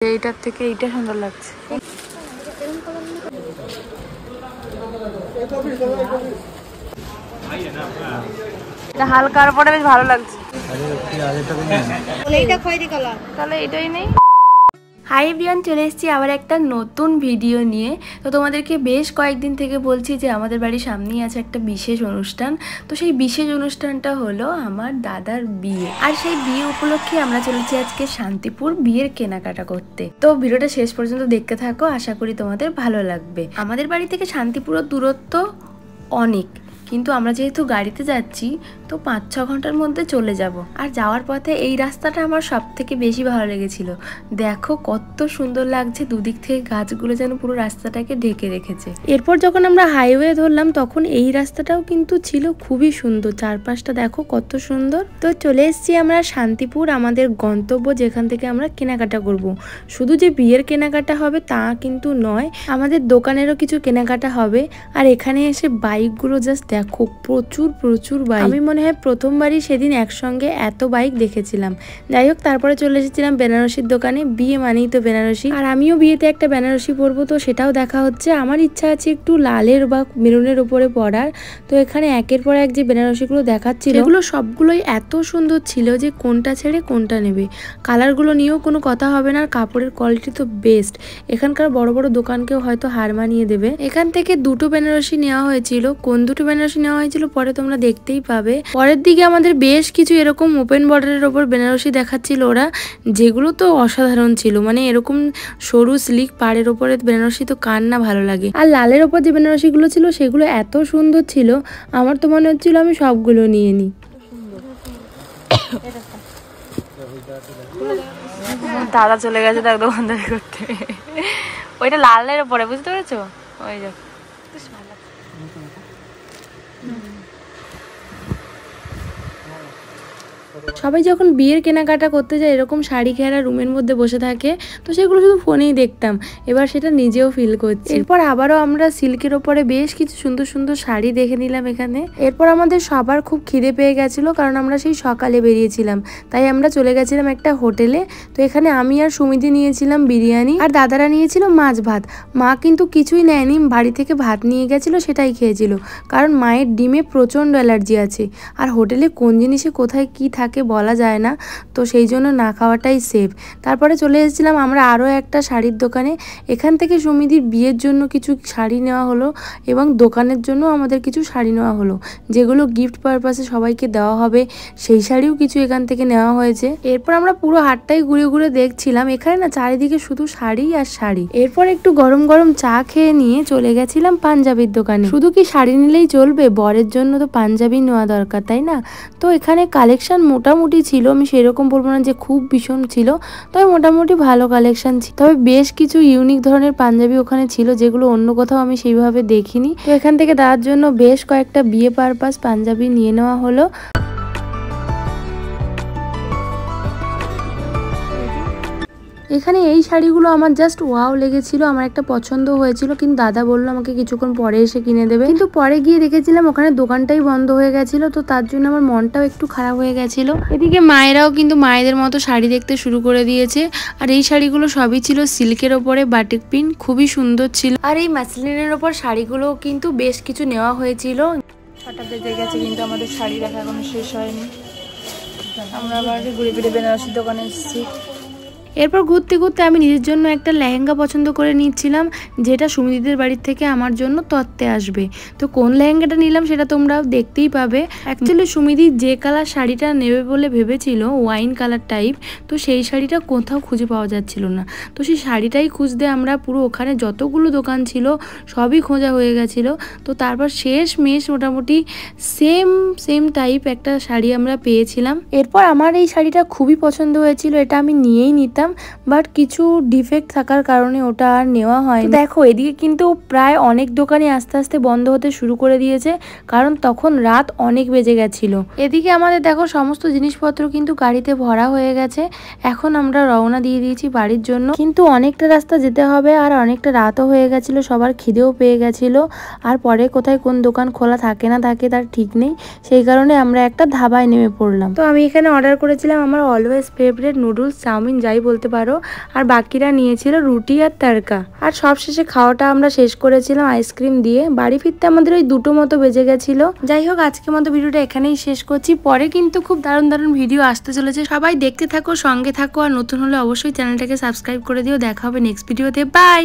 এইটার থেকে এইটা সুন্দর লাগছে। এটা হালকার পরে বেশ ভালো লাগছে। তাহলে এটাই নেই। হাই এভরিওয়ান, চলে এসেছি আবার একটা নতুন ভিডিও নিয়ে। তো তোমাদেরকে বেশ কয়েকদিন থেকে বলছি যে আমাদের বাড়ির সামনেই আছে একটা বিশেষ অনুষ্ঠান। তো সেই বিশেষ অনুষ্ঠানটা হলো আমার দাদার বিয়ে, আর সেই বিয়ে উপলক্ষে আমরা চলেছি আজকে শান্তিপুর বিয়ের কেনাকাটা করতে। তো ভিডিওটা শেষ পর্যন্ত দেখতে থাকো, আশা করি তোমাদের ভালো লাগবে। আমাদের বাড়ি থেকে শান্তিপুরের দূরত্ব অনেক, কিন্তু আমরা যেহেতু গাড়িতে যাচ্ছি তো 5-6 ঘন্টার মধ্যে চলে যাব। আর যাওয়ার পথে এই রাস্তাটা আমার সব থেকে বেশি ভালো লেগেছিল। দেখো কত সুন্দর লাগছে, দুদিক থেকে গাছগুলো যেন পুরো রাস্তাটাকে ঢেকে রেখেছে। এরপর যখন আমরা হাইওয়ে ধরলাম তখন এই রাস্তাটাও কিন্তু ছিল খুবই সুন্দর, চারপাশটা দেখো কত সুন্দর। তো চলে এসেছি আমরা শান্তিপুর, আমাদের গন্তব্য, যেখান থেকে আমরা কেনাকাটা করব। শুধু যে বিয়ের কেনাকাটা হবে তা কিন্তু নয়, আমাদের দোকানেরও কিছু কেনাকাটা হবে। আর এখানে এসে বাইকগুলো জাস্ট দেখো, প্রচুর প্রচুর বাইক। আমি মনে হয় প্রথমবারই সেদিন একসঙ্গে এত বাইক দেখেছিলাম। যাই হোক, তারপরে চলে এসেছিলাম বেনারসির দোকানে। বিয়ে মানেই তো বেনারসি, আর আমিও বিয়েতে একটা বেনারসি পরবো, তো সেটাও দেখা হচ্ছে। আমার ইচ্ছা আছে একটু লালের বা মেরুনের উপরে পরার। তো এখানে একের পর এক যে বেনারসিগুলো দেখাচ্ছিল এগুলো সবগুলোই এত সুন্দর ছিল যে কোনটা ছেড়ে কোনটা নেবে। কালারগুলো নিয়েও কোনো কথা হবে না, আর কাপড়ের কোয়ালিটি তো বেস্ট। এখানকার বড় বড় দোকানকেও হয়তো হার মানিয়ে দেবে। এখান থেকে দুটো বেনারসি নেওয়া হয়েছিল। কোন দুটো বেনারসি নেওয়া হয়েছিল পরে তোমরা দেখতেই পাবে। পরের দিকে আমাদের বেশ কিছু এরকম ওপেন বর্ডারের ওপর বেনারসি দেখাচ্ছিল ওরা, যেগুলো তো অসাধারণ ছিল। মানে এরকম সরু স্লিক পাড়ের ওপরে বেনারসি তো কার না ভালো লাগে। আর লালের ওপর যে বেনারসিগুলো ছিল সেগুলো এত সুন্দর ছিল, আমার তো মনে হচ্ছিল আমি সবগুলো নিয়ে নিই। দাদা চলে গেছে দেখ দোকানদারি করতে। ওইটা লালের ওপরে, বুঝতে পেরেছো? ওই দেখ সবাই যখন বিয়ের কেনাকাটা করতে যায় এরকম শাড়ি ঘেরা রুমের মধ্যে বসে থাকে, তো সেগুলো শুধু ফোনেই দেখতাম, এবার সেটা নিজেও ফিল করছি। এরপর আবারও আমরা সিল্কের ওপরে বেশ কিছু সুন্দর সুন্দর শাড়ি দেখে নিলাম এখানে। এরপর আমাদের সবার খুব খিদে পেয়ে গেছিল, কারণ আমরা সেই সকালে বেরিয়েছিলাম, তাই আমরা চলে গেছিলাম একটা হোটেলে। তো এখানে আমি আর সুমিদি নিয়েছিলাম বিরিয়ানি, আর দাদারা নিয়েছিল মাছ ভাত। মা কিন্তু কিছুই নেয়নি, বাড়ি থেকে ভাত নিয়ে গেছিল, সেটাই খেয়েছিল, কারণ মায়ের ডিমে প্রচণ্ড অ্যালার্জি আছে। আর হোটেলে কোন জিনিসে কোথায় কি থাকে বলা যায় না, তো সেই জন্য না খাওয়াটাই সেফ। তারপরে চলে এসেছিলাম আমরা আরও একটা শাড়ির দোকানে। এখান থেকে সুমিদির বিয়ের জন্য কিছু শাড়ি নেওয়া হলো, এবং দোকানের জন্য আমাদের কিছু শাড়ি নেওয়া হলো, যেগুলো গিফট পারপাসে সবাইকে দেওয়া হবে। সেই শাড়িও কিছু এখান থেকে নেওয়া হয়েছে। এরপর আমরা পুরো হাটটাই ঘুরে ঘুরে দেখছিলাম, এখানে না চারিদিকে শুধু শাড়ি আর শাড়ি। এরপর একটু গরম গরম চা খেয়ে নিয়ে চলে গেছিলাম পাঞ্জাবির দোকানে। শুধু কি শাড়ি নিলেই চলবে? বরের জন্য তো পাঞ্জাবি নেওয়া দরকার, তাই না? তো এখানে কালেকশন মোটামুটি ছিল, আমি সেরকম বলবো না যে খুব ভীষণ ছিল, তবে মোটামুটি ভালো কালেকশন ছিল। তবে বেশ কিছু ইউনিক ধরনের পাঞ্জাবি ওখানে ছিল, যেগুলো অন্য কোথাও আমি সেইভাবে দেখিনি। তো এখান থেকে দেওয়ার জন্য বেশ কয়েকটা বিয়ে পারপাস পাঞ্জাবি নিয়ে নেওয়া হলো। এখানে এই শাড়িগুলো আমার জাস্ট ওয়াও লেগেছিল, আমার একটা পছন্দ হয়েছিল, কিন্তু দাদা বললো আমাকে কিছুক্ষণ পরে এসে কিনে দেবে। কিন্তু পরে গিয়ে দেখেছিলাম ওখানে দোকানটাই বন্ধ হয়ে গেছিল, তো তার জন্য আমার মনটাও একটু খারাপ হয়ে গেছিল। এদিকে মায়েরাও কিন্তু মায়েদের মতো শাড়ি দেখতে শুরু করে দিয়েছে, আর এই শাড়িগুলো সবই ছিল সিল্কের ওপরে বাটিক প্রিন্ট, খুবই সুন্দর ছিল। আর এই মাসলিনের ওপর শাড়িগুলো কিন্তু বেশ কিছু নেওয়া হয়েছিল। 6টা বেজে গেছে, কিন্তু আমাদের শাড়ি দেখা এখনো শেষ হয়নি। আমরা আবার ঘুরে ফিরে বেনারসির দোকানে এসেছি। এরপর ঘুরতে ঘুরতে আমি নিজের জন্য একটা লেহেঙ্গা পছন্দ করে নিচ্ছিলাম, যেটা সুমিদিদের বাড়ির থেকে আমার জন্য তত্ত্বে আসবে। তো কোন লেহেঙ্গাটা নিলাম সেটা তোমরা দেখতেই পাবে। অ্যাকচুয়ালি সুমিদি যে কালার শাড়িটা নেবে বলে ভেবেছিল, ওয়াইন কালার টাইপ, তো সেই শাড়িটা কোথাও খুঁজে পাওয়া যাচ্ছিল না। তো সেই শাড়িটাই খুঁজতে আমরা পুরো ওখানে যতগুলো দোকান ছিল সবই খোঁজা হয়ে গেছিলো। তো তারপর শেষ মেশ মোটামুটি সেম টাইপ একটা শাড়ি আমরা পেয়েছিলাম। এরপর আমার এই শাড়িটা খুবই পছন্দ হয়েছিল, এটা আমি নিয়েই নিতাম, বাট কিছু ডিফেক্ট থাকার কারণে ওটা আর নেওয়া হয়। দেখো এদিকে কিন্তু প্রায় অনেক দোকানে আস্তে আস্তে বন্ধ হতে শুরু করে দিয়েছে, কারণ তখন রাত অনেক বেজে গেছিল। এদিকে আমাদের দেখো সমস্ত জিনিসপত্র কিন্তু গাড়িতে ভরা হয়ে গেছে। এখন আমরা রওনা দিয়ে দিয়েছি বাড়ির জন্য, কিন্তু অনেকটা রাস্তা যেতে হবে, আর অনেকটা রাতও হয়ে গেছিল, সবার খিদেও পেয়ে গেছিল। আর পরে কোথায় কোন দোকান খোলা থাকে না থাকে তার ঠিক নেই, সেই কারণে আমরা একটা ধাবায় নেমে পড়লাম। তো আমি এখানে অর্ডার করেছিলাম আমার অলওয়েজ ফেভারিট নুডলস, চাউমিন, যাই বলতে পারো। আর বাকিরা নিয়েছিল রুটি আর তড়কা। আর সবশেষে খাওয়াটা আমরা শেষ করেছিলাম আইসক্রিম দিয়ে। বাড়ি ফিরতে আমাদের ওই 2টো মতো বেজে গেছিল। যাই হোক, আজকের মতো ভিডিওটা এখানেই শেষ করছি। পরে কিন্তু খুব দারুণ দারুণ ভিডিও আসতে চলেছে, সবাই দেখতে থাকো, সঙ্গে থাকো। আর নতুন হলে অবশ্যই চ্যানেলটাকে সাবস্ক্রাইব করে দিও। দেখা হবে নেক্সট ভিডিওতে। বাই।